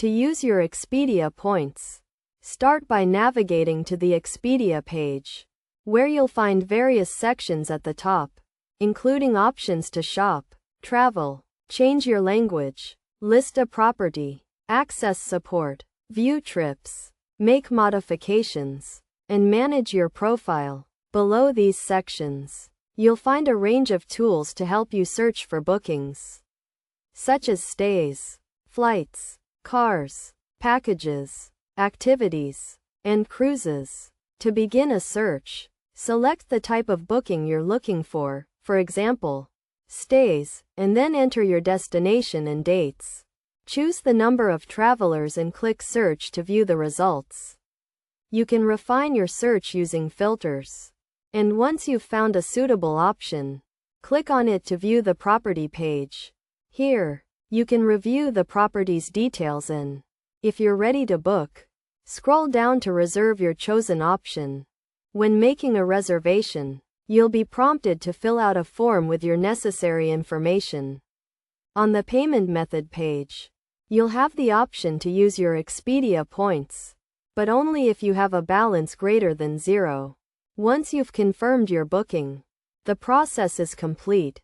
To use your Expedia points, start by navigating to the Expedia page, where you'll find various sections at the top, including options to shop, travel, change your language, list a property, access support, view trips, make modifications, and manage your profile. Below these sections, you'll find a range of tools to help you search for bookings, such as stays, flights, cars, packages, activities, and cruises. To begin a search, select the type of booking you're looking for example, stays, and then enter your destination and dates. Choose the number of travelers and click Search to view the results. You can refine your search using filters. And once you've found a suitable option, click on it to view the property page. Here, you can review the property's details and, if you're ready to book, scroll down to reserve your chosen option. When making a reservation, you'll be prompted to fill out a form with your necessary information. On the payment method page, you'll have the option to use your Expedia points, but only if you have a balance greater than 0. Once you've confirmed your booking, the process is complete.